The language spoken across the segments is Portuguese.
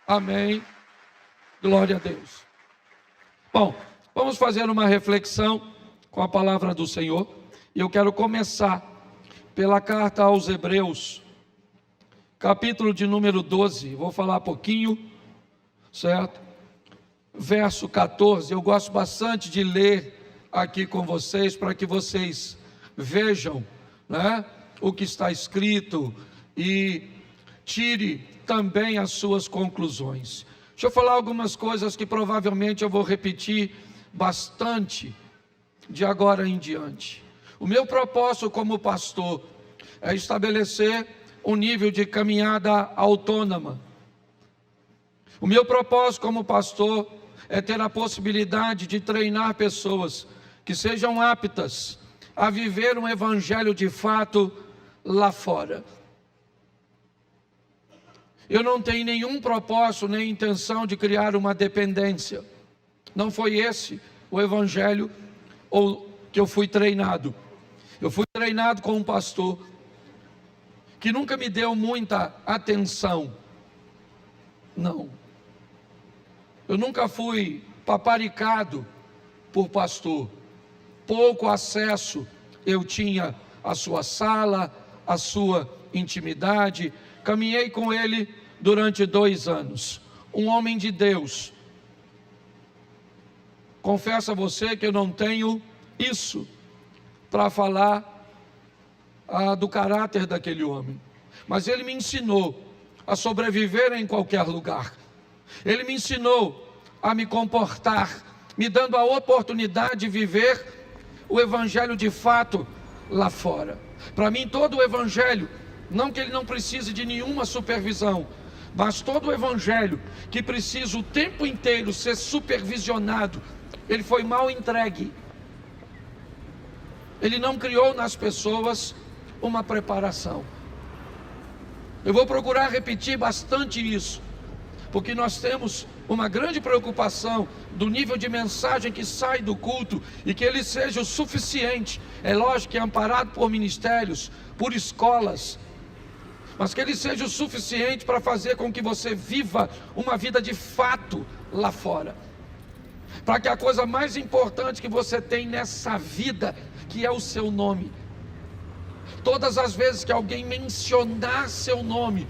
Amém. Glória a Deus. Bom, vamos fazer uma reflexão com a palavra do Senhor. E eu quero começar pela carta aos Hebreus, capítulo de número 12. Vou falar pouquinho, certo? Verso 14. Eu gosto bastante de ler aqui com vocês, para que vocês vejam, né, o que está escrito e tire também as suas conclusões. Deixa eu falar algumas coisas que provavelmente eu vou repetir bastante de agora em diante. O meu propósito como pastor é estabelecer um nível de caminhada autônoma. O meu propósito como pastor é ter a possibilidade de treinar pessoas que sejam aptas a viver um evangelho de fato lá fora. Eu não tenho nenhum propósito nem intenção de criar uma dependência. Não foi esse o evangelho que eu fui treinado. Eu fui treinado com um pastor que nunca me deu muita atenção. Não. Eu nunca fui paparicado por pastor. Pouco acesso eu tinha à sua sala, à sua intimidade. Caminhei com ele durante 2 anos. Um homem de Deus. Confesso a você que eu não tenho isso para falar do caráter daquele homem. Mas ele me ensinou a sobreviver em qualquer lugar. Ele me ensinou a me comportar, me dando a oportunidade de viver o evangelho de fato lá fora. Para mim, todo o evangelho, não que ele não precise de nenhuma supervisão, mas todo o evangelho que precisa o tempo inteiro ser supervisionado, ele foi mal entregue. Ele não criou nas pessoas uma preparação. Eu vou procurar repetir bastante isso, porque nós temos uma grande preocupação do nível de mensagem que sai do culto e que ele seja o suficiente. É lógico que é amparado por ministérios, por escolas, mas que ele seja o suficiente para fazer com que você viva uma vida de fato lá fora. Para que a coisa mais importante que você tem nessa vida, que é o seu nome, todas as vezes que alguém mencionar seu nome,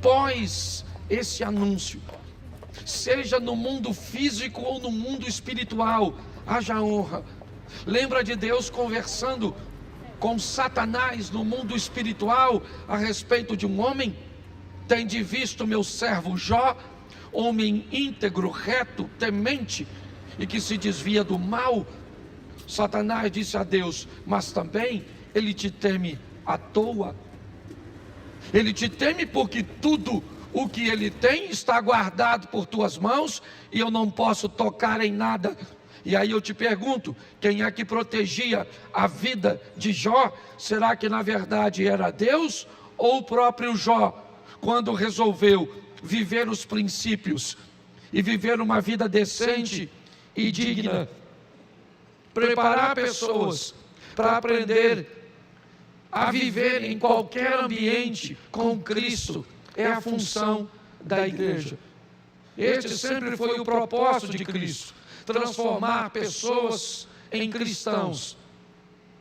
pós esse anúncio, seja no mundo físico ou no mundo espiritual, haja honra. Lembra de Deus conversando com Satanás no mundo espiritual a respeito de um homem? Tende visto meu servo Jó, homem íntegro, reto, temente e que se desvia do mal? Satanás disse a Deus: mas também ele te teme à toa. Ele te teme porque tudo o que ele tem está guardado por tuas mãos e eu não posso tocar em nada. E aí eu te pergunto, quem é que protegia a vida de Jó? Será que na verdade era Deus ou o próprio Jó, quando resolveu viver os princípios e viver uma vida decente e digna, preparar pessoas para aprender a viver em qualquer ambiente com Cristo? É a função da igreja. Este sempre foi o propósito de Cristo: transformar pessoas em cristãos.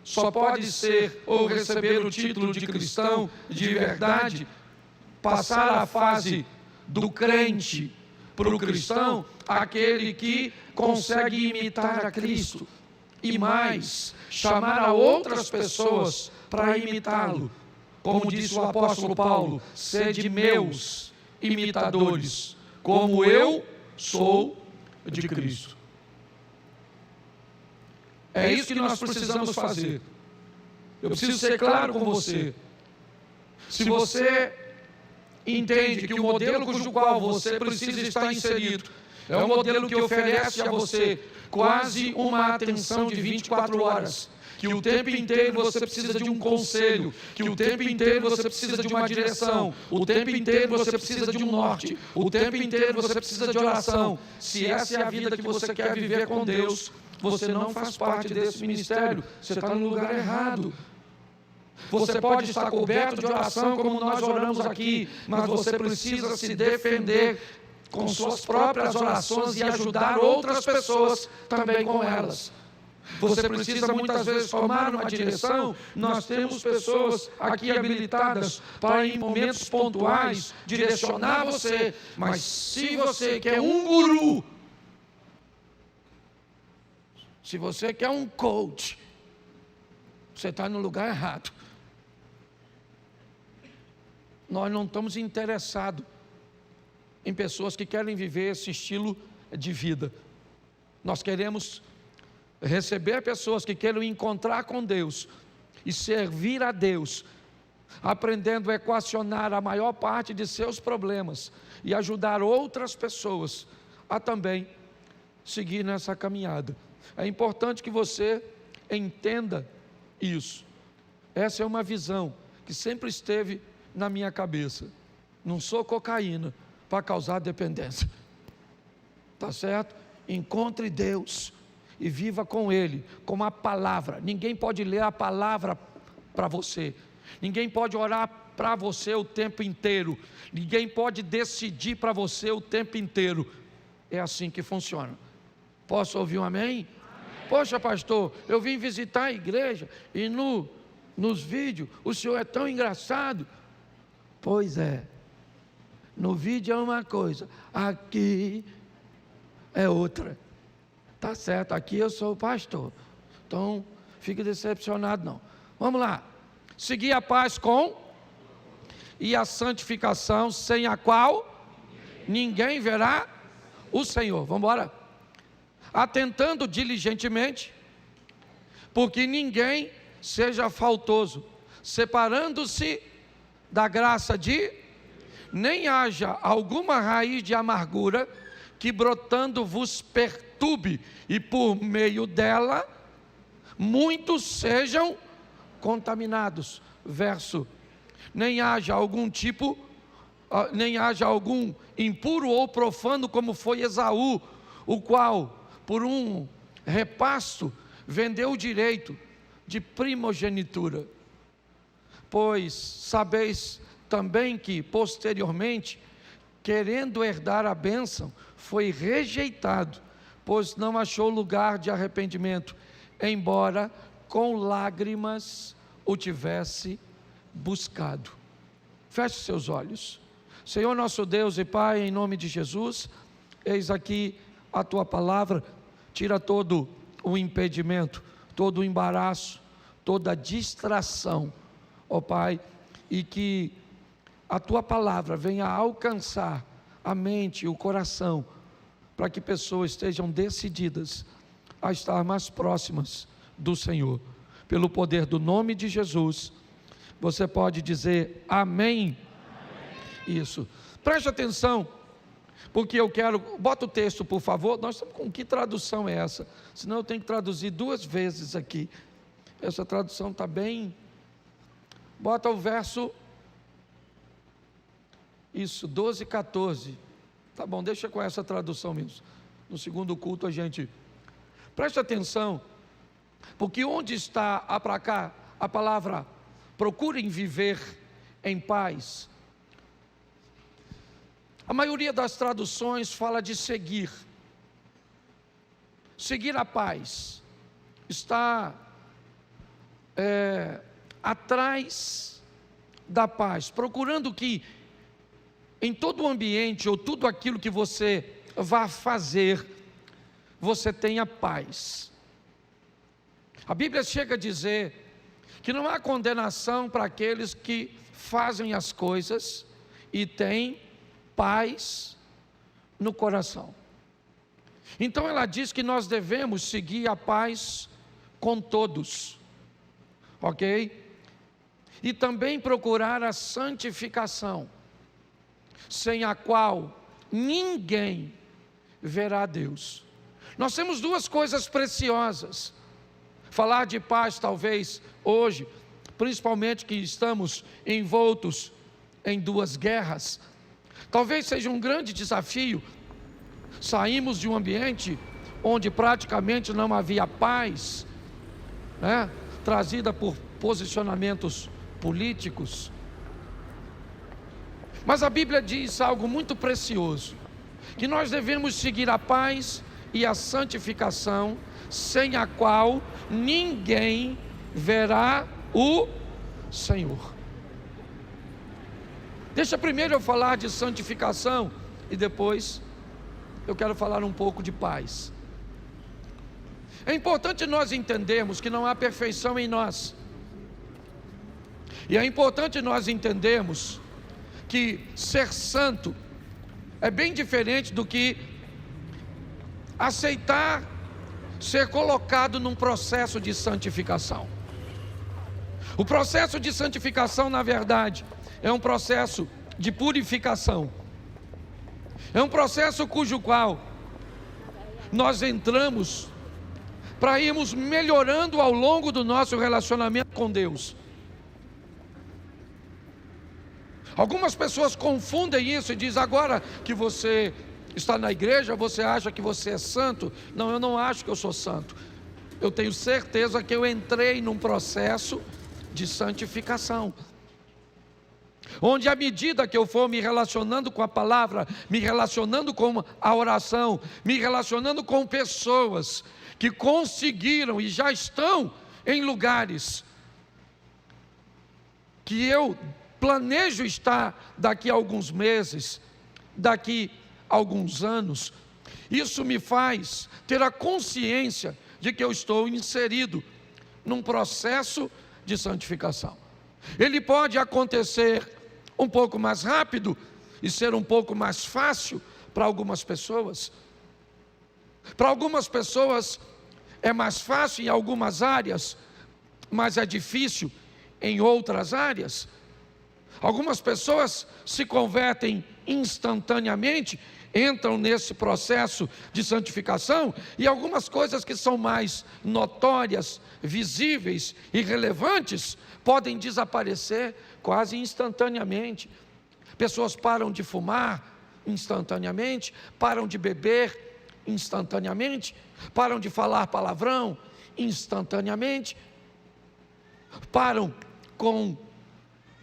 Só pode ser ou receber o título de cristão de verdade, passar a fase do crente para o cristão, aquele que consegue imitar a Cristo e mais, chamar a outras pessoas para imitá-lo. Como disse o apóstolo Paulo: sede meus imitadores, como eu sou de Cristo. É isso que nós precisamos fazer. Eu preciso ser claro com você. Se você entende que o modelo cujo qual você precisa estar inserido é um modelo que oferece a você quase uma atenção de 24 horas, que o tempo inteiro você precisa de um conselho, que o tempo inteiro você precisa de uma direção, o tempo inteiro você precisa de um norte, o tempo inteiro você precisa de oração. Se essa é a vida que você quer viver com Deus, você não faz parte desse ministério, você está no lugar errado. Você pode estar coberto de oração como nós oramos aqui, mas você precisa se defender com suas próprias orações e ajudar outras pessoas também com elas. Você precisa muitas vezes tomar uma direção. Nós temos pessoas aqui habilitadas para, em momentos pontuais, direcionar você. Mas se você quer um guru, se você quer um coach, você está no lugar errado. Nós não estamos interessados em pessoas que querem viver esse estilo de vida. Nós queremos receber pessoas que queiram encontrar com Deus e servir a Deus, aprendendo a equacionar a maior parte de seus problemas e ajudar outras pessoas a também seguir nessa caminhada. É importante que você entenda isso. Essa é uma visão que sempre esteve na minha cabeça. Não sou cocaína para causar dependência. Tá certo? Encontre Deus e viva com Ele, com a palavra. Ninguém pode ler a palavra para você. Ninguém pode orar para você o tempo inteiro. Ninguém pode decidir para você o tempo inteiro. É assim que funciona. Posso ouvir um amém? Poxa, pastor, eu vim visitar a igreja e nos vídeos o senhor é tão engraçado. Pois é, no vídeo é uma coisa, aqui é outra. Tá certo, aqui eu sou o pastor, então fique decepcionado não. Vamos lá, seguir a paz com e a santificação, sem a qual ninguém verá o Senhor. Vamos embora. Atentando diligentemente, porque ninguém seja faltoso, separando-se da graça nem haja alguma raiz de amargura que brotando vos perturbe, e por meio dela muitos sejam contaminados. Verso: nem haja algum impuro ou profano, como foi Esaú, o qual por um repasto vendeu o direito de primogenitura. Pois sabeis também que posteriormente, querendo herdar a bênção, foi rejeitado, pois não achou lugar de arrependimento, embora com lágrimas o tivesse buscado. Feche seus olhos. Senhor nosso Deus e Pai, em nome de Jesus, eis aqui a Tua palavra. Tira todo o impedimento, todo o embaraço, toda a distração, ó Pai, e que a Tua palavra venha alcançar a mente e o coração, para que pessoas estejam decididas a estar mais próximas do Senhor. Pelo poder do nome de Jesus, você pode dizer amém? Amém. Isso. Preste atenção, porque eu quero, bota o texto por favor. Nós estamos com que tradução é essa? Senão eu tenho que traduzir 2 vezes aqui. Essa tradução está bem. Bota o verso, isso, 12 e 14. Tá bom, deixa com essa tradução mesmo. No segundo culto a gente, preste atenção, porque onde está para cá a palavra procurem viver em paz, a maioria das traduções fala de seguir a paz, está atrás da paz, procurando que em todo o ambiente ou tudo aquilo que você vá fazer, você tenha paz. A Bíblia chega a dizer que não há condenação para aqueles que fazem as coisas e têm paz no coração. Então ela diz que nós devemos seguir a paz com todos, ok? E também procurar a santificação, sem a qual ninguém verá a Deus. Nós temos 2 coisas preciosas. Falar de paz talvez hoje, principalmente que estamos envoltos em 2 guerras, talvez seja um grande desafio. Saímos de um ambiente onde praticamente não havia paz, trazida por posicionamentos políticos. Mas a Bíblia diz algo muito precioso, que nós devemos seguir a paz e a santificação, sem a qual ninguém verá o Senhor. Deixa primeiro eu falar de santificação e depois eu quero falar um pouco de paz. É importante nós entendermos que não há perfeição em nós. E é importante nós entendermos que ser santo é bem diferente do que aceitar ser colocado num processo de santificação. O processo de santificação, na verdade, é um processo de purificação. É um processo cujo qual nós entramos para irmos melhorando ao longo do nosso relacionamento com Deus. Algumas pessoas confundem isso e dizem: agora que você está na igreja, você acha que você é santo? Não, eu não acho que eu sou santo. Eu tenho certeza que eu entrei num processo de santificação, onde à medida que eu for me relacionando com a palavra, me relacionando com a oração, me relacionando com pessoas que conseguiram e já estão em lugares que eu planejo estar daqui a alguns meses, daqui a alguns anos, isso me faz ter a consciência de que eu estou inserido num processo de santificação. Ele pode acontecer um pouco mais rápido e ser um pouco mais fácil para algumas pessoas. Para algumas pessoas é mais fácil em algumas áreas, mas é difícil em outras áreas. Algumas pessoas se convertem instantaneamente, entram nesse processo de santificação, e algumas coisas que são mais notórias, visíveis e relevantes podem desaparecer quase instantaneamente. Pessoas param de fumar instantaneamente, param de beber instantaneamente, param de falar palavrão instantaneamente, param com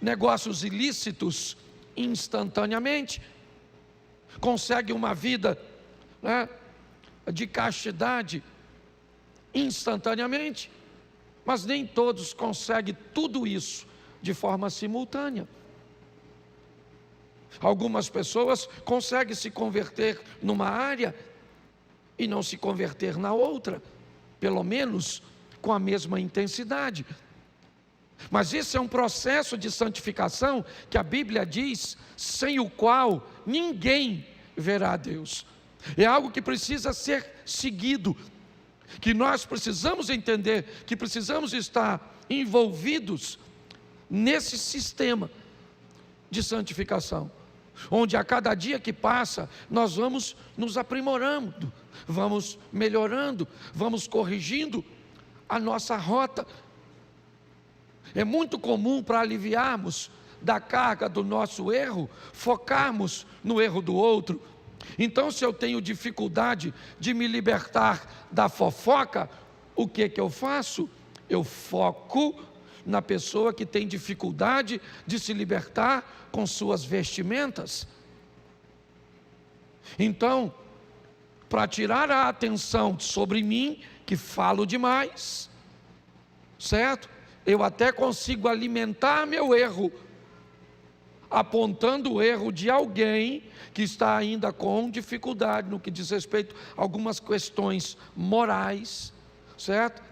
negócios ilícitos instantaneamente, conseguem uma vida, né, de castidade instantaneamente, mas nem todos conseguem tudo isso de forma simultânea. Algumas pessoas conseguem se converter numa área e não se converter na outra, pelo menos com a mesma intensidade. Mas esse é um processo de santificação que a Bíblia diz, sem o qual ninguém verá a Deus. É algo que precisa ser seguido, que nós precisamos entender, que precisamos estar envolvidos nesse sistema de santificação, onde a cada dia que passa, nós vamos nos aprimorando, vamos melhorando, vamos corrigindo a nossa rota. É muito comum, para aliviarmos da carga do nosso erro, focarmos no erro do outro. Então, se eu tenho dificuldade de me libertar da fofoca, o que eu faço? Eu foco na pessoa que tem dificuldade de se libertar com suas vestimentas. Então, para tirar a atenção sobre mim, que falo demais, certo? Eu até consigo alimentar meu erro, apontando o erro de alguém que está ainda com dificuldade no que diz respeito a algumas questões morais, certo?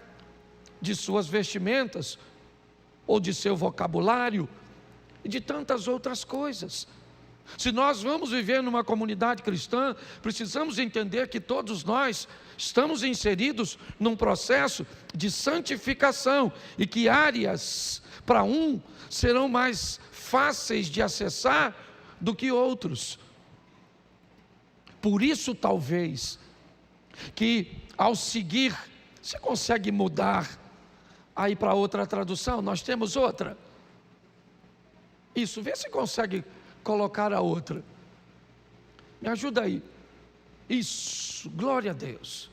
De suas vestimentas, ou de seu vocabulário, e de tantas outras coisas. Se nós vamos viver numa comunidade cristã, precisamos entender que todos nós estamos inseridos num processo de santificação, e que áreas para um serão mais fáceis de acessar do que outros. Por isso, talvez, que ao seguir, você consegue mudar aí para outra tradução? Nós temos outra. Isso, vê se consegue colocar a outra. Me ajuda aí. Isso, glória a Deus.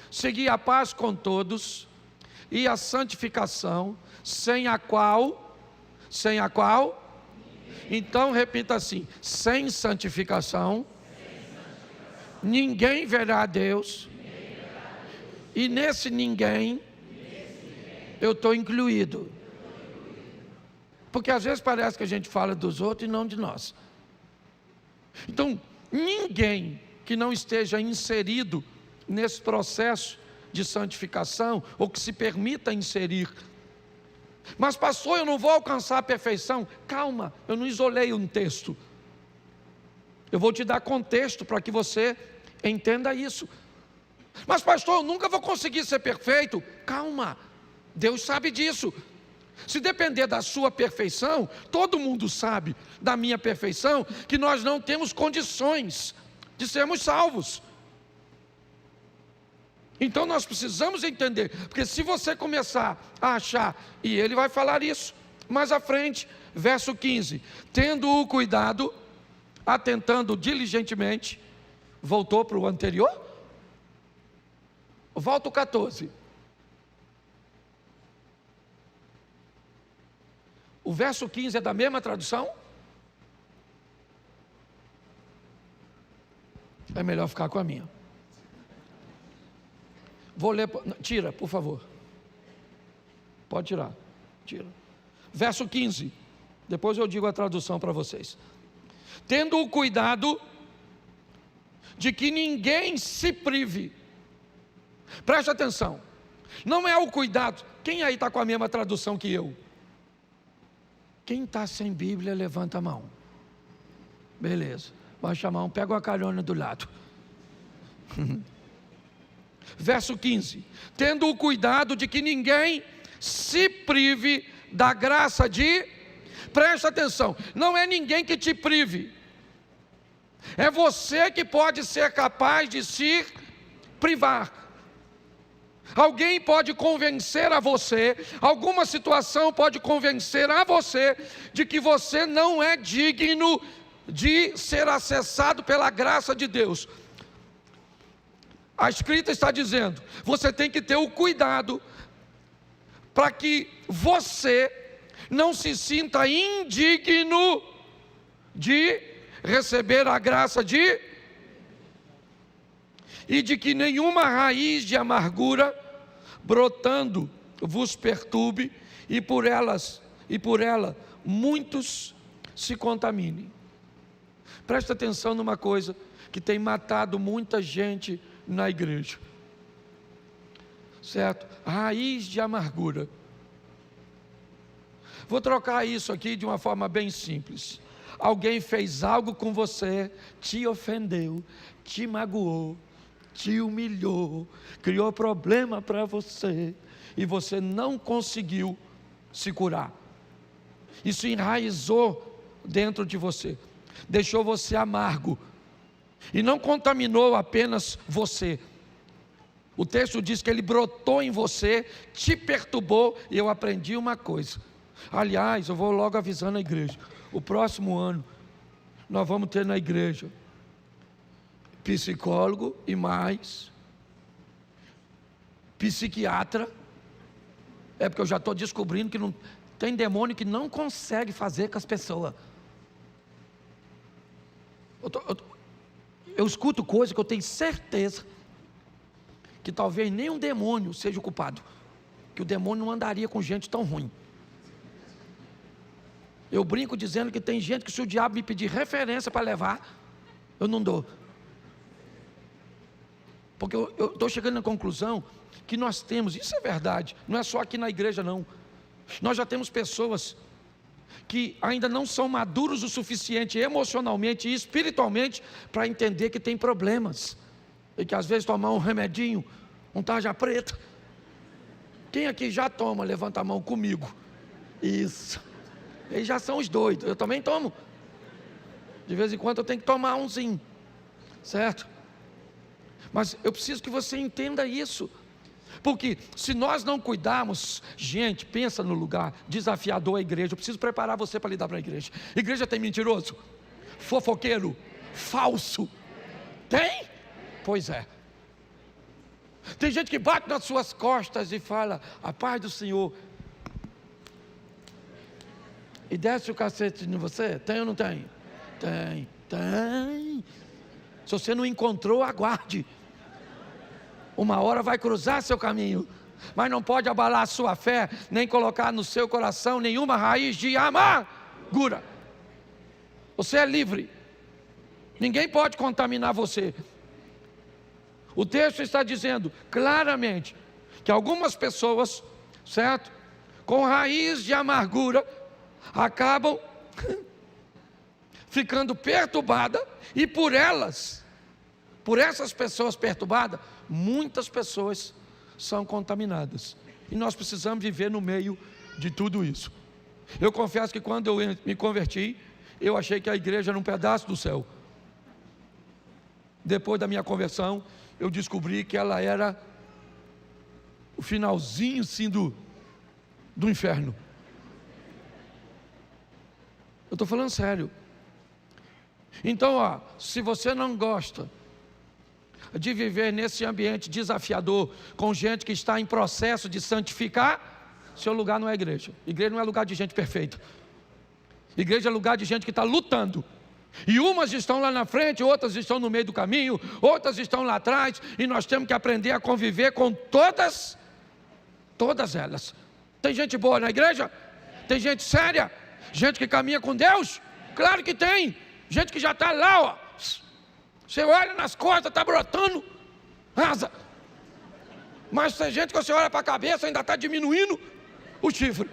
Seguir a paz com todos e a santificação, sem a qual sem a qual? Então repita assim: sem santificação, ninguém verá a Deus, e nesse ninguém, eu estou incluído. Porque às vezes parece que a gente fala dos outros e não de nós. Então, ninguém que não esteja inserido nesse processo de santificação, ou que se permita inserir. Mas pastor, eu não vou alcançar a perfeição. Calma, eu não isolei um texto. Eu vou te dar contexto para que você entenda isso. Mas pastor, eu nunca vou conseguir ser perfeito. Calma, Deus sabe disso. Se depender da sua perfeição, todo mundo sabe da minha perfeição, que nós não temos condições de sermos salvos. Então nós precisamos entender, porque se você começar a achar, e ele vai falar isso mais à frente, verso 15: tendo o cuidado, atentando diligentemente, voltou para o anterior? Volta o 14. O verso 15 é da mesma tradução? É melhor ficar com a minha. Vou ler, tira, por favor. Pode tirar, tira. Verso 15, depois eu digo a tradução para vocês. Tendo o cuidado de que ninguém se prive. Preste atenção, não é o cuidado. Quem aí está com a mesma tradução que eu? Quem está sem Bíblia, levanta a mão. Beleza, baixa a mão, pega uma carona do lado. Verso 15: tendo o cuidado de que ninguém se prive da graça de... Presta atenção, não é ninguém que te prive, é você que pode ser capaz de se privar. Alguém pode convencer a você, alguma situação pode convencer a você de que você não é digno de ser acessado pela graça de Deus. A Escrita está dizendo, você tem que ter o cuidado para que você não se sinta indigno de receber a graça de... e de que nenhuma raiz de amargura brotando vos perturbe, e por ela muitos se contaminem. Presta atenção numa coisa que tem matado muita gente na igreja, certo? Raiz de amargura. Vou trocar isso aqui de uma forma bem simples. Alguém fez algo com você, te ofendeu, te magoou, te humilhou, criou problema para você, e você não conseguiu se curar. Isso enraizou dentro de você, deixou você amargo, e não contaminou apenas você. O texto diz que ele brotou em você, te perturbou, e eu aprendi uma coisa. Aliás, eu vou logo avisando a igreja, o próximo ano nós vamos ter na igreja psicólogo e mais psiquiatra. É porque eu já estou descobrindo que não tem demônio que não consegue fazer com as pessoas. Eu escuto coisa que eu tenho certeza que talvez nem um demônio seja o culpado, que o demônio não andaria com gente tão ruim. Eu brinco dizendo que tem gente que, se o diabo me pedir referência para levar, eu não dou. Porque eu estou chegando na conclusão que nós temos, isso é verdade, não é só aqui na igreja não, nós já temos pessoas que ainda não são maduros o suficiente emocionalmente e espiritualmente para entender que tem problemas, e que às vezes tomar um remedinho, um tarja preta. Quem aqui já toma? Levanta a mão comigo. Isso. Eles já são os doidos, eu também tomo. De vez em quando eu tenho que tomar umzinho, certo? Mas eu preciso que você entenda isso, porque se nós não cuidarmos, gente, pensa no lugar desafiador a igreja. Eu preciso preparar você para lidar para a igreja. Igreja tem mentiroso, fofoqueiro, falso? Tem? Pois é. Tem gente que bate nas suas costas e fala: a paz do Senhor. e desce o cacete em você? Tem ou não tem? Tem. Se você não encontrou, aguarde. Uma hora vai cruzar seu caminho, mas não pode abalar a sua fé, nem colocar no seu coração nenhuma raiz de amargura. Você é livre. Ninguém pode contaminar você. O texto está dizendo claramente que algumas pessoas, certo, com raiz de amargura, acabam ficando perturbadas, e por essas pessoas perturbadas, muitas pessoas são contaminadas. E nós precisamos viver no meio de tudo isso. Eu confesso que quando eu me converti, eu achei que a igreja era um pedaço do céu. Depois da minha conversão, eu descobri que ela era o finalzinho sim do inferno. Eu estou falando sério. Então, se você não gosta de viver nesse ambiente desafiador, com gente que está em processo de santificar, seu lugar não é igreja. Igreja não é lugar de gente perfeita. Igreja é lugar de gente que está lutando. E umas estão lá na frente, outras estão no meio do caminho, outras estão lá atrás, e nós temos que aprender a conviver com todas elas. Tem gente boa na igreja? Tem gente séria? Gente que caminha com Deus? Claro que tem. Gente que já está lá, você olha nas costas, está brotando asa. Mas tem gente que você olha para a cabeça, ainda está diminuindo o chifre.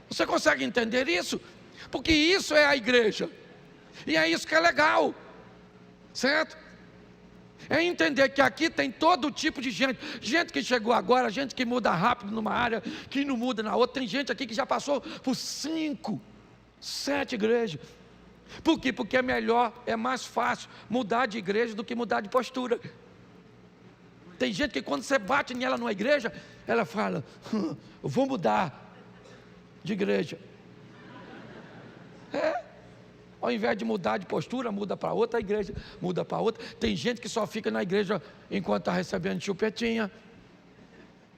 Você consegue entender isso? Porque isso é a igreja. E é isso que é legal. Certo? É entender que aqui tem todo tipo de gente. Gente que chegou agora, gente que muda rápido numa área, que não muda na outra. Tem gente aqui que já passou por 5, 7 igrejas. Por quê? Porque é melhor, é mais fácil mudar de igreja do que mudar de postura. Tem gente que quando você bate nela numa igreja, ela fala, eu vou mudar de igreja. Ao invés de mudar de postura, muda para outra igreja, muda para outra. Tem gente que só fica na igreja enquanto está recebendo chupetinha.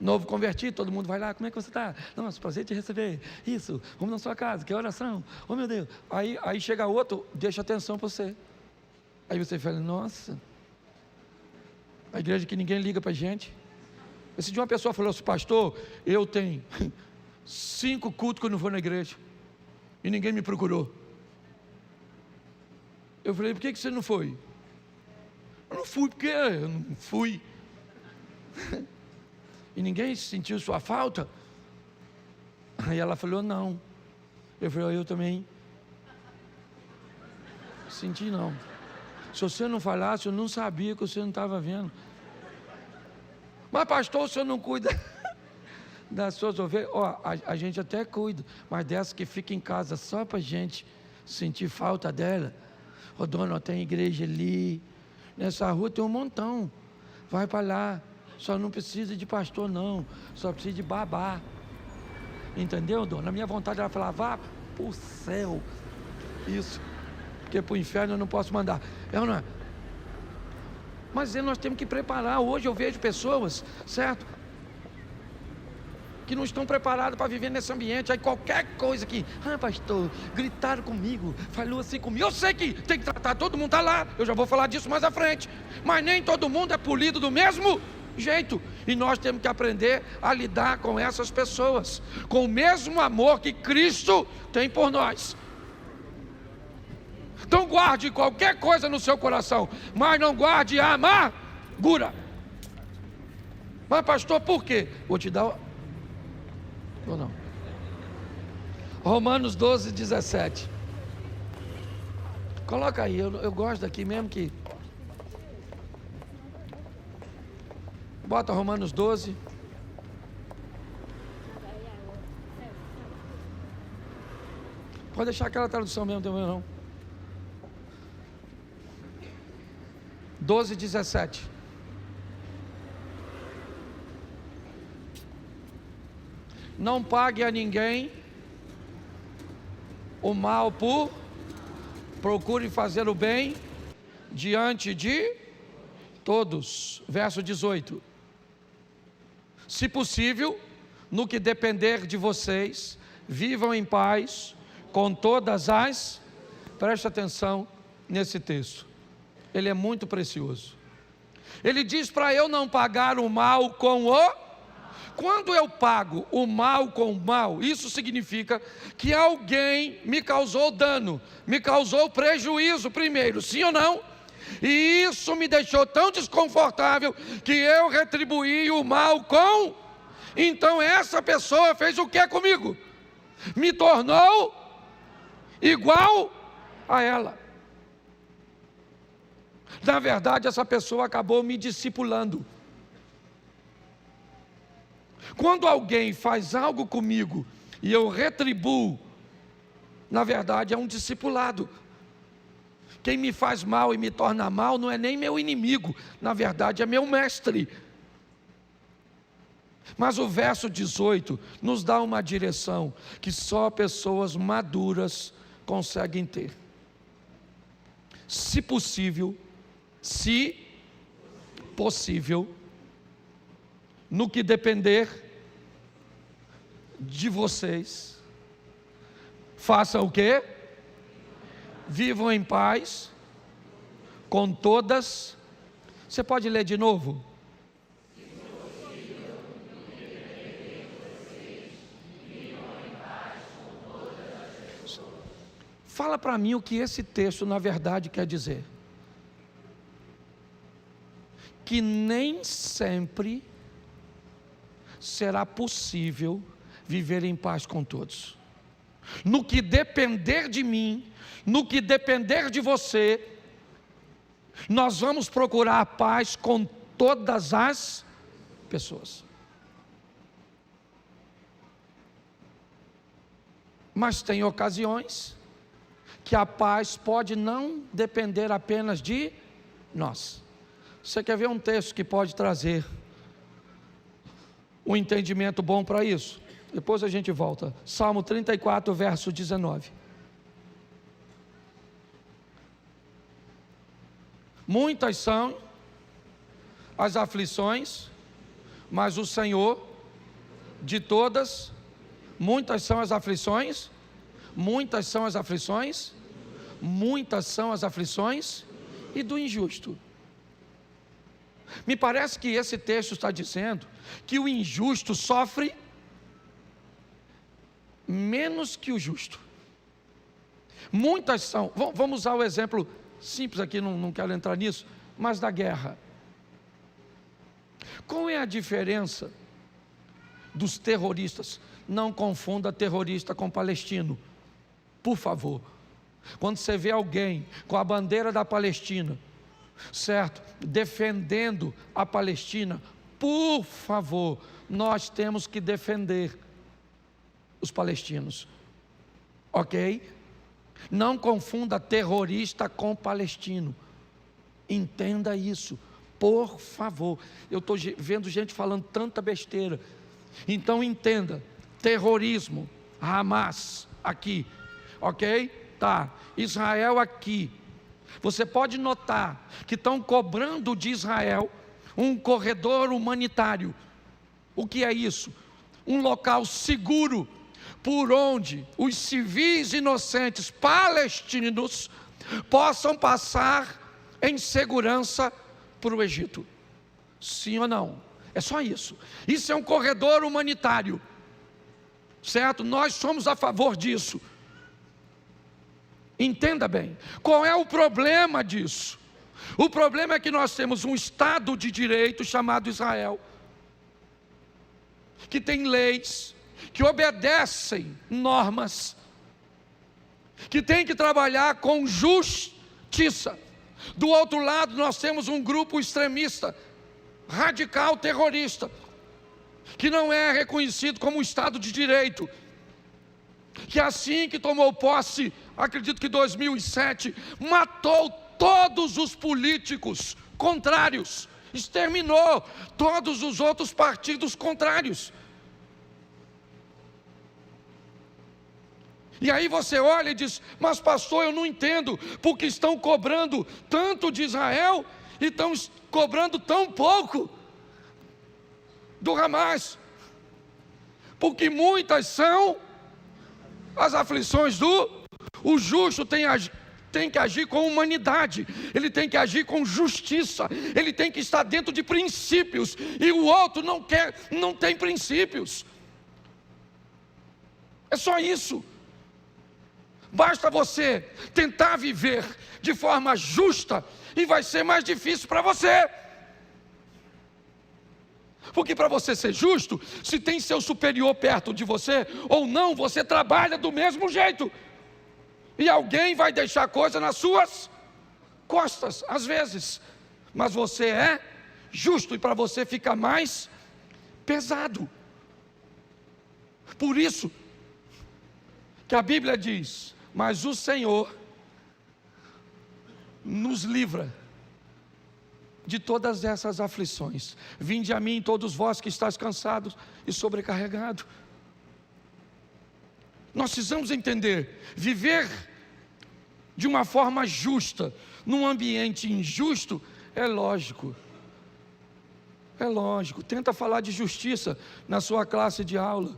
Novo convertido, todo mundo vai lá, como é que você está? Nossa, prazer te receber. Isso, vamos na sua casa, que oração. Oh meu Deus. Aí chega outro, deixa atenção para você. Aí você fala, nossa, a igreja que ninguém liga para a gente. Esse dia uma pessoa falou assim, pastor, eu tenho 5 cultos que eu não vou na igreja, e ninguém me procurou. Eu falei, por que você não foi? Eu não fui porque eu não fui. E ninguém sentiu sua falta? Aí ela falou, não. Eu falei, eu também senti não. Se você não falasse, eu não sabia que você não estava vendo. Mas pastor, o senhor não cuida das suas ovelhas? A gente até cuida, mas dessa que fica em casa só para a gente sentir falta dela. Dona, tem igreja ali, nessa rua tem um montão, vai para lá, só não precisa de pastor não, só precisa de babá, entendeu, dona? A minha vontade era falar, vá para o céu, isso, porque para o inferno eu não posso mandar, não é? Mas nós temos que preparar. Hoje eu vejo pessoas, certo, que não estão preparados para viver nesse ambiente. Aí qualquer coisa que, pastor, gritaram comigo, falou assim comigo, eu sei que tem que tratar, todo mundo está lá, eu já vou falar disso mais à frente, mas nem todo mundo é polido do mesmo jeito, e nós temos que aprender a lidar com essas pessoas, com o mesmo amor que Cristo tem por nós. Então guarde qualquer coisa no seu coração, mas não guarde a amargura. Mas pastor, por quê? Vou te dar ou não? Romanos 12, 17. Coloca aí, eu gosto daqui mesmo que. Bota Romanos 12. Pode deixar aquela tradução mesmo, não tem problema não. 12, 17. Não pague a ninguém o mal procure fazer o bem diante de todos, verso 18. Se possível, no que depender de vocês, vivam em paz com todas as... Preste atenção nesse texto, ele é muito precioso. Ele diz para eu não pagar o mal com o... Quando eu pago o mal com o mal, isso significa que alguém me causou dano, me causou prejuízo primeiro, sim ou não? E isso me deixou tão desconfortável que eu retribuí o mal com... Então essa pessoa fez o que comigo? Me tornou igual a ela. Na verdade, essa pessoa acabou me discipulando. Quando alguém faz algo comigo e eu retribuo, na verdade é um discipulado. Quem me faz mal e me torna mal não é nem meu inimigo, na verdade é meu mestre. Mas o verso 18 nos dá uma direção que só pessoas maduras conseguem ter. Se possível, no que depender de vocês, façam o quê? Vivam em paz com todas... Você pode ler de novo? Fala para mim o que esse texto na verdade quer dizer. Que nem sempre será possível viver em paz com todos. No que depender de mim, no que depender de você, nós vamos procurar a paz com todas as pessoas. Mas tem ocasiões que a paz pode não depender apenas de nós. Você quer ver um texto que pode trazer um entendimento bom para isso? Depois a gente volta. Salmo 34, verso 19. Muitas são as aflições, mas o Senhor de todas... Muitas são as aflições, muitas são as aflições, muitas são as aflições e do injusto. Me parece que esse texto está dizendo que o injusto sofre menos que o justo. Muitas são, vamos usar o exemplo simples aqui, não quero entrar nisso, mas da guerra. Qual é a diferença dos terroristas? Não confunda terrorista com palestino, por favor. Quando você vê alguém com a bandeira da Palestina, certo, defendendo a Palestina, por favor, nós temos que defender os palestinos, ok? Não confunda terrorista com palestino, entenda isso, por favor. Eu estou vendo gente falando tanta besteira, então entenda, terrorismo, Hamas aqui, ok? Tá, Israel aqui. Você pode notar que estão cobrando de Israel um corredor humanitário. O que é isso? Um local seguro por onde os civis inocentes palestinos possam passar em segurança para o Egito. Sim ou não? É só isso. Isso é um corredor humanitário, certo? Nós somos a favor disso. Entenda bem, qual é o problema disso? O problema é que nós temos um Estado de Direito chamado Israel, que tem leis, que obedecem normas, que tem que trabalhar com justiça. Do outro lado nós temos um grupo extremista, radical terrorista, que não é reconhecido como um Estado de Direito, que assim que tomou posse, acredito que 2007, matou todos os políticos contrários, exterminou todos os outros partidos contrários. E aí você olha e diz, mas pastor, eu não entendo, porque estão cobrando tanto de Israel e estão cobrando tão pouco do Hamas, porque muitas são as aflições o justo tem que agir com humanidade, ele tem que agir com justiça, ele tem que estar dentro de princípios, e o outro não tem princípios. É só isso. Basta você tentar viver de forma justa, e vai ser mais difícil para você. Porque para você ser justo, se tem seu superior perto de você ou não, você trabalha do mesmo jeito. E alguém vai deixar coisa nas suas costas, às vezes. Mas você é justo, e para você fica mais pesado. Por isso que a Bíblia diz: mas o Senhor nos livra de todas essas aflições. Vinde a mim, todos vós que estáis cansados e sobrecarregados. Nós precisamos entender, viver de uma forma justa, num ambiente injusto, é lógico. É lógico. Tenta falar de justiça na sua classe de aula.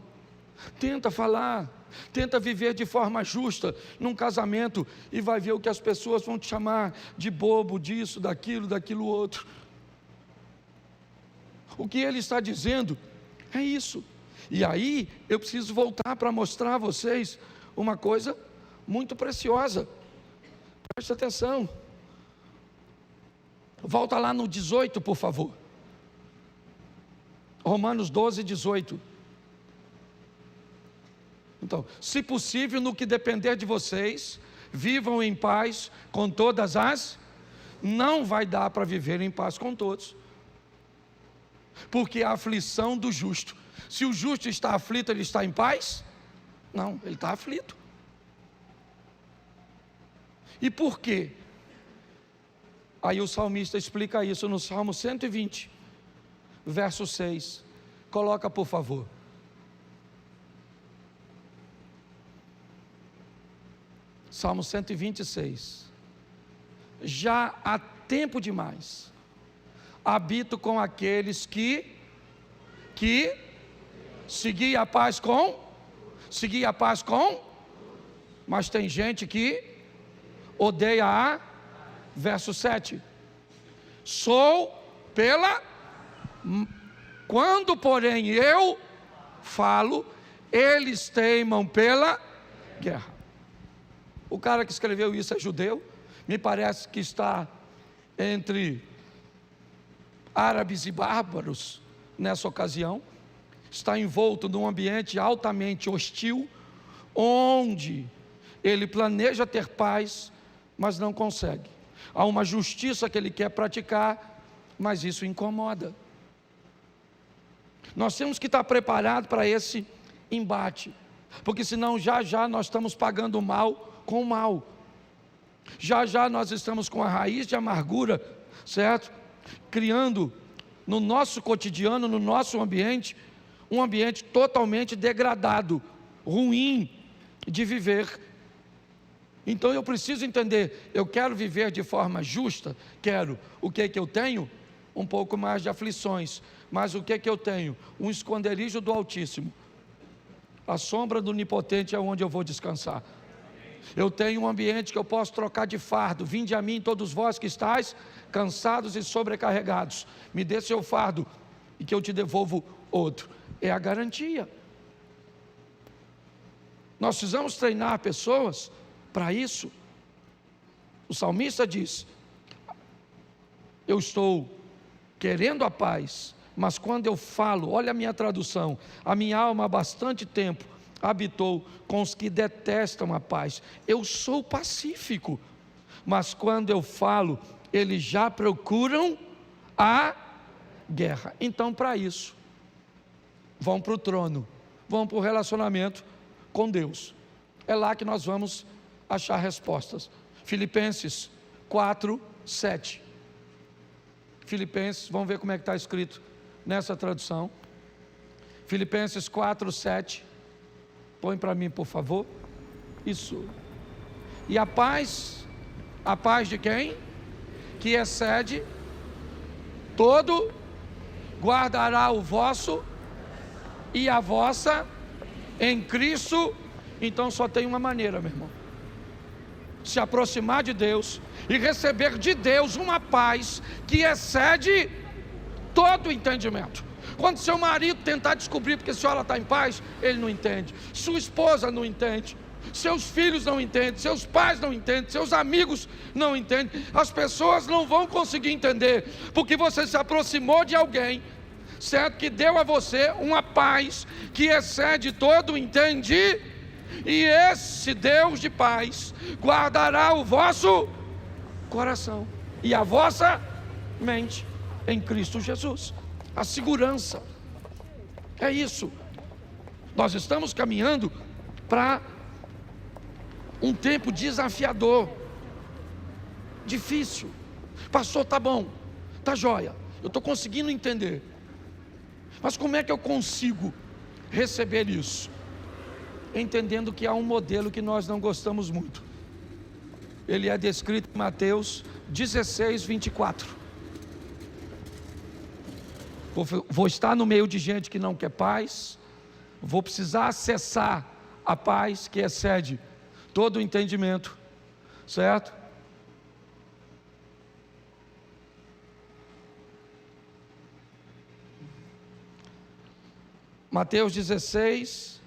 Tenta falar. Tenta viver de forma justa num casamento, e vai ver o que as pessoas vão te chamar de bobo, disso, daquilo outro. O que ele está dizendo é isso. E aí eu preciso voltar para mostrar a vocês uma coisa muito preciosa. Preste atenção. Volta lá no 18, por favor. Romanos 12, 18. Então, se possível, no que depender de vocês, vivam em paz com todas as... Não vai dar para viver em paz com todos, porque a aflição do justo. Se o justo está aflito, ele está em paz? Não, ele está aflito. E por quê? Aí o salmista explica isso no Salmo 120, verso 6. Coloca, por favor. Salmo 126. Já há tempo demais habito com aqueles que segui a paz com, mas tem gente que odeia a, verso 7, quando porém eu falo, eles teimam pela guerra. O cara que escreveu isso é judeu, me parece que está entre árabes e bárbaros nessa ocasião, está envolto num ambiente altamente hostil, onde ele planeja ter paz, mas não consegue. Há uma justiça que ele quer praticar, mas isso incomoda. Nós temos que estar preparados para esse embate, porque senão já nós estamos pagando o mal com o mal. Já nós estamos com a raiz de amargura, certo? Criando no nosso cotidiano, no nosso ambiente, um ambiente totalmente degradado, ruim de viver. Então eu preciso entender, eu quero viver de forma justa, quero. O que eu tenho? Um pouco mais de aflições, mas o que eu tenho? Um esconderijo do Altíssimo. A sombra do Onipotente é onde eu vou descansar. Eu tenho um ambiente que eu posso trocar de fardo. Vinde a mim todos vós que estáis cansados e sobrecarregados, me dê seu fardo e que eu te devolvo outro. É a garantia. Nós precisamos treinar pessoas para isso. O salmista diz: eu estou querendo a paz, mas quando eu falo, olha a minha tradução, a minha alma há bastante tempo habitou com os que detestam a paz. Eu sou pacífico, mas quando eu falo, eles já procuram a guerra. Então, para isso, vão para o trono, vão para o relacionamento com Deus. É lá que nós vamos achar respostas. Filipenses 4, 7. Filipenses, vamos ver como é que está escrito nessa tradução. Filipenses 4, 7. Põe para mim, por favor. Isso. E a paz de quem? Que excede todo guardará o vosso e a vossa em Cristo. Então só tem uma maneira, meu irmão: se aproximar de Deus e receber de Deus uma paz que excede todo o entendimento. Quando seu marido tentar descobrir porque a senhora está em paz, ele não entende, sua esposa não entende, seus filhos não entendem, seus pais não entendem, seus amigos não entendem, as pessoas não vão conseguir entender, porque você se aproximou de alguém, certo, que deu a você uma paz que excede todo o entendimento, e esse Deus de paz guardará o vosso coração e a vossa mente em Cristo Jesus. A segurança é isso. Nós estamos caminhando para um tempo desafiador, difícil. Pastor, tá bom, tá jóia, eu estou conseguindo entender, mas como é que eu consigo receber isso? Entendendo que há um modelo que nós não gostamos muito. Ele é descrito em Mateus 16, 24. Vou estar no meio de gente que não quer paz, vou precisar acessar a paz que excede todo o entendimento, certo? Mateus 16,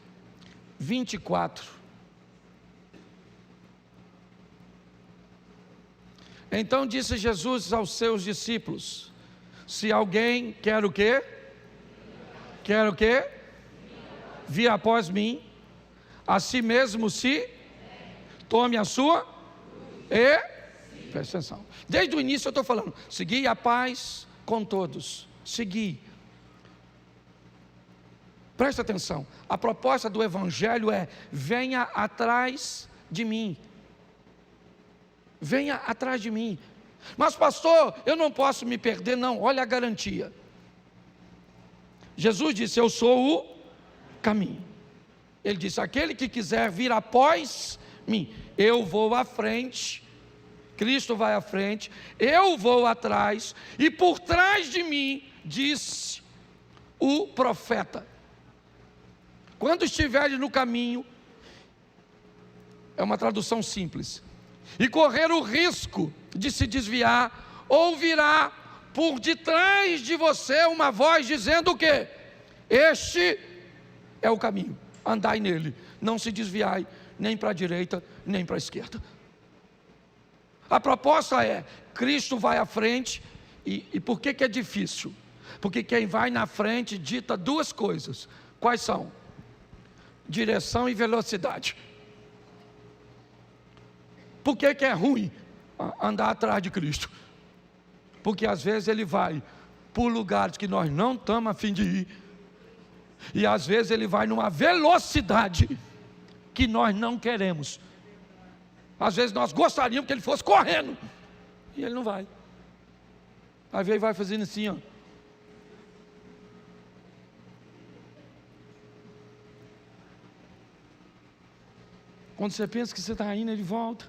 24. Então disse Jesus aos seus discípulos: se alguém quer o quê? Quer o quê? Vir após mim, a si mesmo se tome a sua e presta atenção. Desde o início eu estou falando: segui a paz com todos. Segui. Presta atenção. A proposta do Evangelho é: venha atrás de mim. Venha atrás de mim. Mas pastor, eu não posso me perder. Não, olha a garantia. Jesus disse: eu sou o caminho. Ele disse: aquele que quiser vir após mim, eu vou à frente, Cristo vai à frente, eu vou atrás, e por trás de mim, disse o profeta, quando estiveres no caminho, é uma tradução simples, e correr o risco de se desviar, ouvirá por detrás de você uma voz dizendo o quê? Este é o caminho, andai nele, não se desviai nem para a direita, nem para a esquerda. A proposta é: Cristo vai à frente. E por que é difícil? Porque quem vai na frente dita duas coisas. Quais são? Direção e velocidade. Por que é ruim andar atrás de Cristo? Porque às vezes Ele vai por lugares que nós não estamos a fim de ir, e às vezes Ele vai numa velocidade que nós não queremos. Às vezes nós gostaríamos que Ele fosse correndo, e Ele não vai. Às vezes Ele vai fazendo assim, ó. Quando você pensa que você está indo, Ele volta.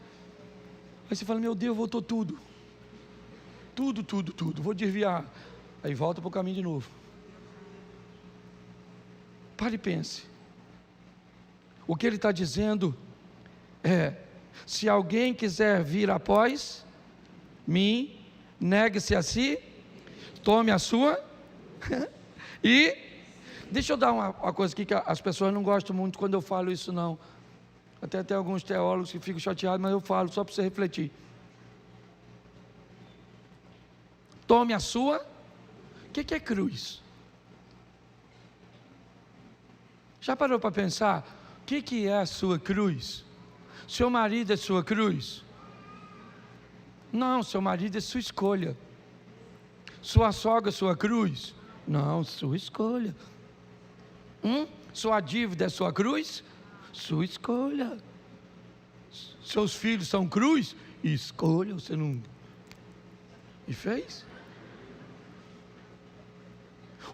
Aí você fala: meu Deus, voltou tudo. Tudo, vou desviar. Aí volta para o caminho de novo. Pare e pense. O que Ele está dizendo é: se alguém quiser vir após mim, negue-se a si, tome a sua e... Deixa eu dar uma coisa aqui que as pessoas não gostam muito quando eu falo isso, não. Até tem alguns teólogos que ficam chateados, mas eu falo só para você refletir. Tome a sua... O que é cruz? Já parou para pensar o que é a sua cruz? Seu marido é sua cruz? Não, seu marido é sua escolha. Sua sogra é sua cruz? Não, sua escolha. Sua dívida é sua cruz? Sua escolha. Seus filhos são cruz? Escolha, você não... E fez?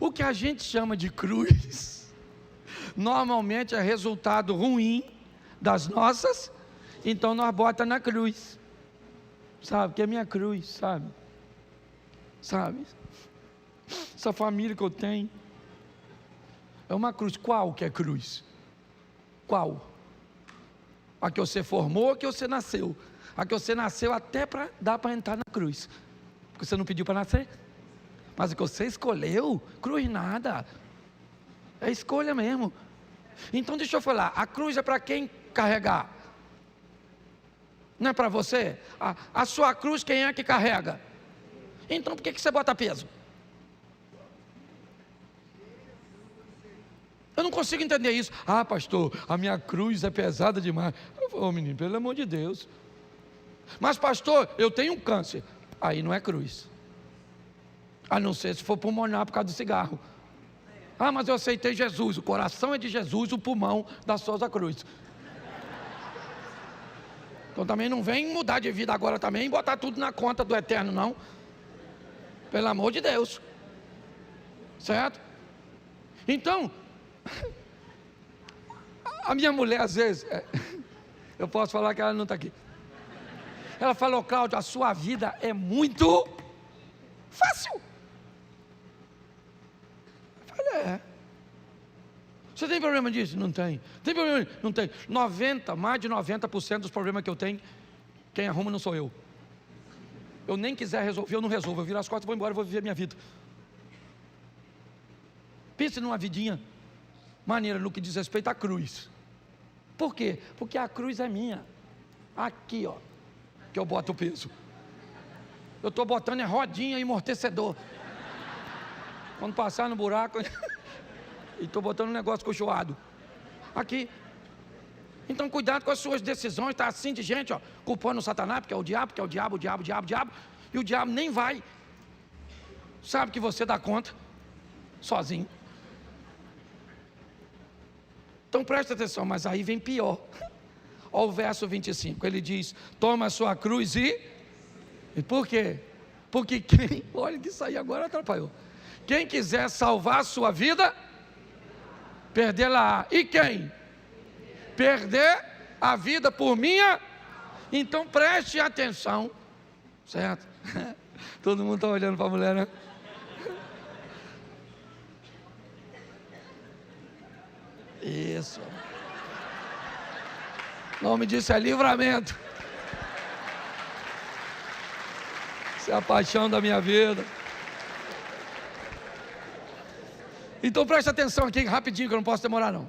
O que a gente chama de cruz, normalmente é resultado ruim das nossas, então nós bota na cruz, sabe, que é minha cruz, sabe, essa família que eu tenho. É uma cruz. Qual que é cruz? Qual? A que você formou, a que você nasceu. A que você nasceu até dá para entrar na cruz, porque você não pediu para nascer. Mas a que você escolheu, cruz nada. É escolha mesmo. Então deixa eu falar, a cruz é para quem carregar? Não é para você? A sua cruz quem é que carrega? Então por que você bota peso? Eu não consigo entender isso. Ah, pastor, a minha cruz é pesada demais. Eu falo, menino, pelo amor de Deus. Mas pastor, eu tenho um câncer. Aí não é cruz. A não ser se for pulmonar por causa do cigarro. Ah, mas eu aceitei Jesus. O coração é de Jesus, o pulmão da Souza Cruz. Então também não vem mudar de vida agora também e botar tudo na conta do eterno, não. Pelo amor de Deus. Certo? Então, a minha mulher às vezes, eu posso falar que ela não está aqui. Ela falou, Cláudio, a sua vida é muito fácil. Eu falei, Você tem problema disso? Não tem. Tem problema? Não tem. Mais de 90% dos problemas que eu tenho, quem arruma não sou eu. Eu nem quiser resolver, eu não resolvo. Eu viro as costas, vou embora, vou viver a minha vida. Pense numa vidinha maneira no que diz respeito à cruz. Por quê? Porque a cruz é minha. Aqui, ó, que eu boto o peso. Eu estou botando rodinha e amortecedor. Quando passar no buraco, e estou botando um negócio cochoado. Aqui. Então cuidado com as suas decisões. Está assim de gente, ó, culpando o Satanás, porque é o diabo, o diabo. E o diabo nem vai. Sabe que você dá conta sozinho. Então presta atenção, mas aí vem pior. Olha o verso 25, ele diz, toma a sua cruz e por quê? Porque olha que isso aí agora atrapalhou. Quem quiser salvar a sua vida, perdê-la. E quem? Perder a vida por minha? Então preste atenção, certo? Todo mundo está olhando para a mulher, né? Isso. O nome disso é livramento. Isso é a paixão da minha vida. Então preste atenção aqui rapidinho, que eu não posso demorar não.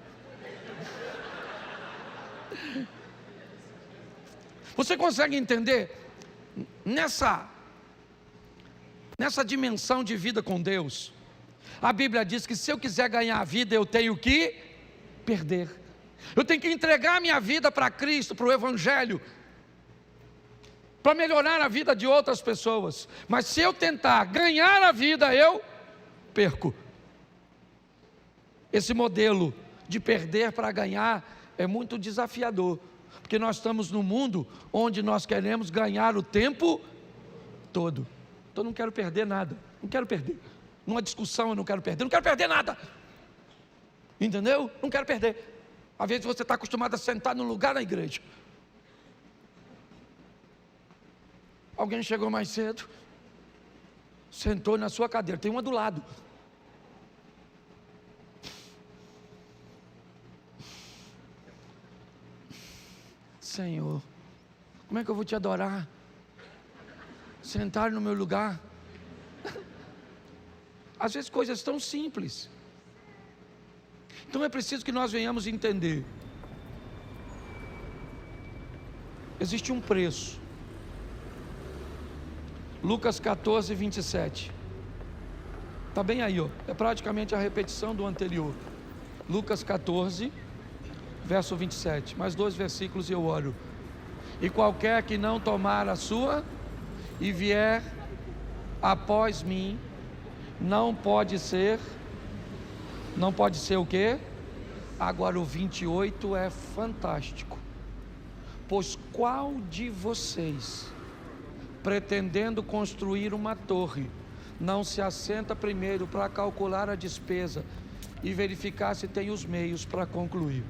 Você consegue entender nessa dimensão de vida com Deus? A Bíblia diz que se eu quiser ganhar a vida, eu tenho que perder. Eu tenho que entregar a minha vida para Cristo, para o Evangelho, para melhorar a vida de outras pessoas. Mas se eu tentar ganhar a vida, eu perco. Esse modelo de perder para ganhar é muito desafiador, porque nós estamos num mundo onde nós queremos ganhar o tempo todo. Então eu não quero perder nada, não quero perder. Numa discussão eu não quero perder nada. Entendeu? Não quero perder. Às vezes você está acostumado a sentar num lugar na igreja. Alguém chegou mais cedo, sentou na sua cadeira, tem uma do lado. Senhor, como é que eu vou te adorar? Sentar no meu lugar. Às vezes coisas tão simples. Então é preciso que nós venhamos entender. Existe um preço. Lucas 14, 27. Está bem aí, ó. É praticamente a repetição do anterior. Lucas 14, verso 27. Mais 2 versículos e eu oro. E qualquer que não tomar a sua e vier após mim, não pode ser o quê? Agora o 28 é fantástico. Pois qual de vocês, pretendendo construir uma torre, não se assenta primeiro para calcular a despesa e verificar se tem os meios para concluir?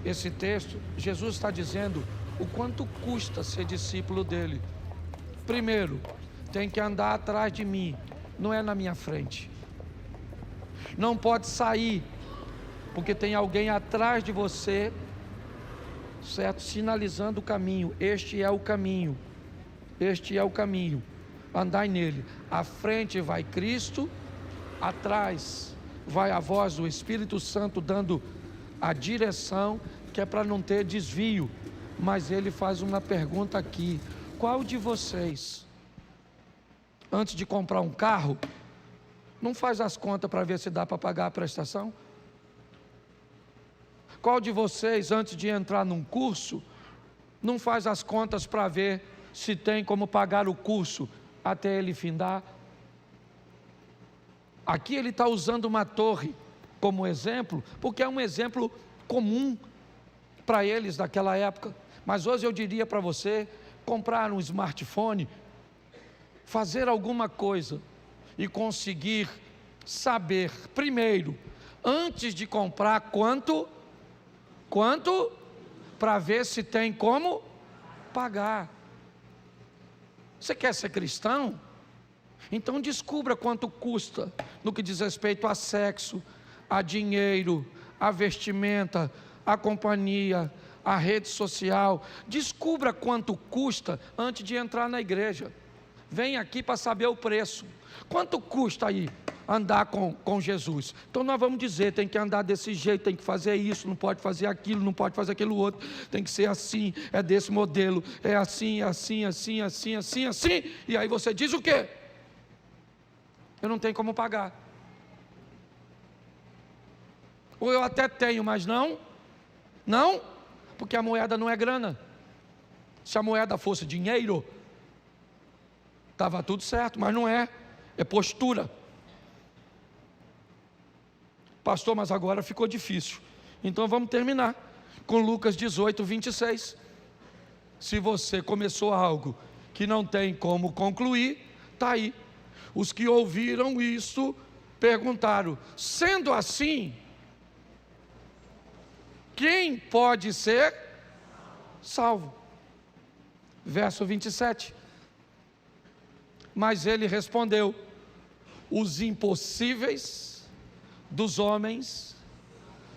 Esse texto, Jesus está dizendo o quanto custa ser discípulo dele. Primeiro, tem que andar atrás de mim, não é na minha frente. Não pode sair, porque tem alguém atrás de você, certo? Sinalizando o caminho. Este é o caminho. Este é o caminho. Andai nele. À frente vai Cristo, atrás vai a voz do Espírito Santo dando a direção, que é para não ter desvio. Mas ele faz uma pergunta aqui: qual de vocês, antes de comprar um carro, não faz as contas para ver se dá para pagar a prestação? Qual de vocês, antes de entrar num curso, não faz as contas para ver se tem como pagar o curso até ele findar? Aqui ele está usando uma torre como exemplo, porque é um exemplo comum para eles daquela época. Mas hoje eu diria para você, comprar um smartphone, fazer alguma coisa e conseguir saber, primeiro, antes de comprar, quanto, para ver se tem como pagar. Você quer ser cristão? Então descubra quanto custa no que diz respeito a sexo, a dinheiro, a vestimenta, a companhia, a rede social. Descubra quanto custa antes de entrar na igreja. Vem aqui para saber o preço. Quanto custa aí andar com Jesus? Então nós vamos dizer, tem que andar desse jeito, tem que fazer isso, não pode fazer aquilo, não pode fazer aquilo outro, tem que ser assim, é desse modelo, é assim, assim, assim, assim, assim, assim. E aí você diz o quê? Eu não tenho como pagar. Ou eu até tenho, mas não, porque a moeda não é grana. Se a moeda fosse dinheiro, estava tudo certo, mas não é, é postura. Pastor, mas agora ficou difícil. Então vamos terminar com Lucas 18, 26. Se você começou algo que não tem como concluir, está aí. Os que ouviram isso perguntaram: sendo assim, quem pode ser salvo? Verso 27. Mas ele respondeu: os impossíveis dos homens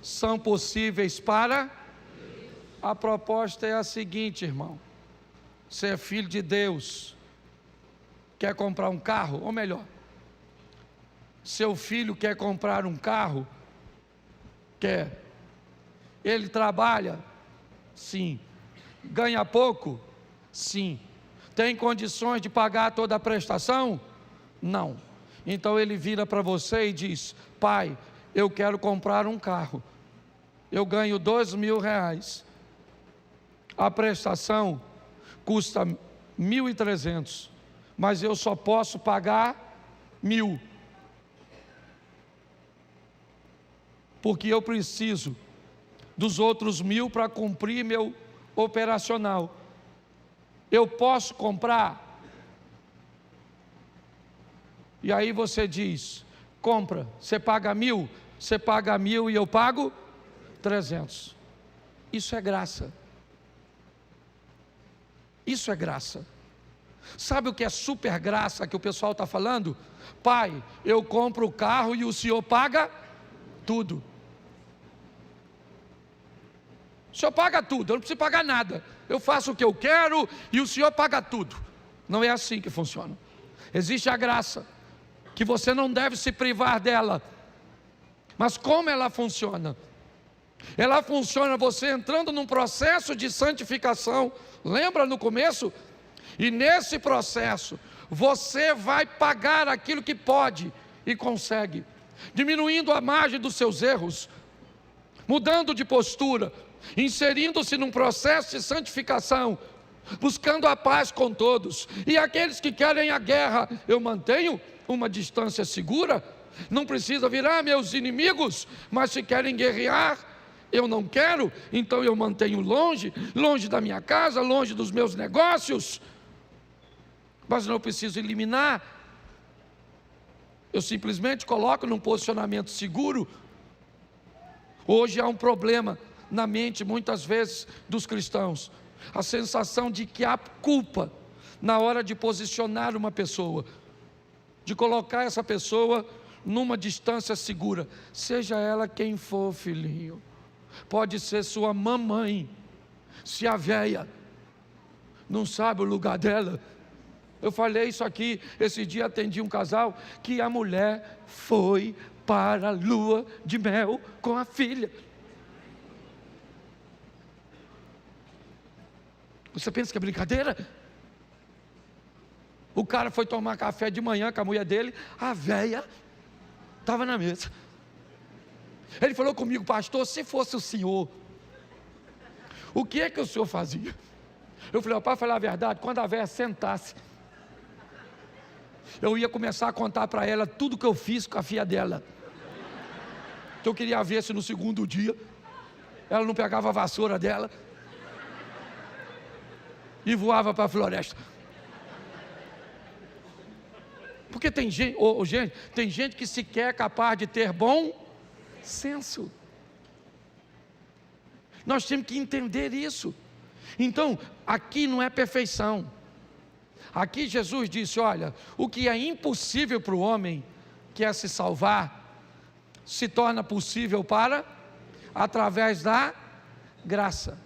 são possíveis para... A proposta é a seguinte, irmão: você é filho de Deus, quer comprar um carro? Ou melhor, seu filho quer comprar um carro? Quer. Ele trabalha? Sim. Ganha pouco? Sim. Tem condições de pagar toda a prestação? Não. Então ele vira para você e diz: pai, eu quero comprar um carro, eu ganho R$2.000, a prestação custa 1.300, mas eu só posso pagar 1.000, porque eu preciso dos outros 1.000 para cumprir meu operacional. Eu posso comprar? E aí você diz: compra. Você paga 1.000? Você paga 1.000 e eu pago 300. Isso é graça. Isso é graça. Sabe o que é super graça que o pessoal está falando? Pai, eu compro o carro e o senhor paga tudo. O senhor paga tudo, eu não preciso pagar nada. Eu faço o que eu quero e o senhor paga tudo. Não é assim que funciona. Existe a graça, que você não deve se privar dela. Mas como ela funciona? Ela funciona você entrando num processo de santificação. Lembra no começo? E nesse processo, você vai pagar aquilo que pode e consegue, diminuindo a margem dos seus erros, mudando de postura, inserindo-se num processo de santificação, buscando a paz com todos. E aqueles que querem a guerra, eu mantenho uma distância segura. Não precisa virar meus inimigos, mas se querem guerrear, eu não quero, então eu mantenho longe da minha casa, longe dos meus negócios. Mas não preciso eliminar, eu simplesmente coloco num posicionamento seguro. Hoje há um problema na mente, muitas vezes, dos cristãos: a sensação de que há culpa na hora de posicionar uma pessoa, de colocar essa pessoa numa distância segura, seja ela quem for, filhinho. Pode ser sua mamãe. Se a véia não sabe o lugar dela. Eu falei isso aqui, esse dia atendi um casal que a mulher foi para a lua de mel com a filha. Você pensa que é brincadeira? O cara foi tomar café de manhã com a mulher dele, a véia estava na mesa. Ele falou comigo: pastor, se fosse o senhor, o que é que o senhor fazia? Eu falei: para falar a verdade, quando a véia sentasse, eu ia começar a contar para ela tudo que eu fiz com a filha dela. Que eu queria ver se no segundo dia ela não pegava a vassoura dela e voava para a floresta. Porque tem gente, tem gente que sequer é capaz de ter bom senso. Nós temos que entender isso. Então, aqui não é perfeição. Aqui Jesus disse: olha, o que é impossível para o homem, que é se salvar, se torna possível através da graça.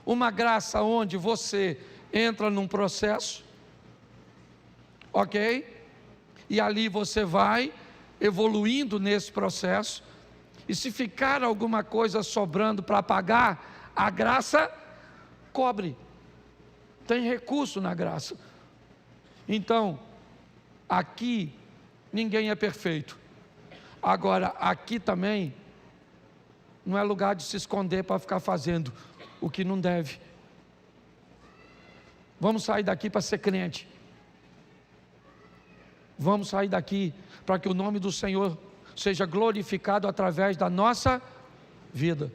Uma graça onde você entra num processo, ok? E ali você vai evoluindo nesse processo, e se ficar alguma coisa sobrando para pagar, a graça cobre. Tem recurso na graça. Então, aqui ninguém é perfeito. Agora, aqui também não é lugar de se esconder para ficar fazendo o que não deve. Vamos sair daqui para ser crente. Vamos sair daqui para que o nome do Senhor seja glorificado através da nossa vida.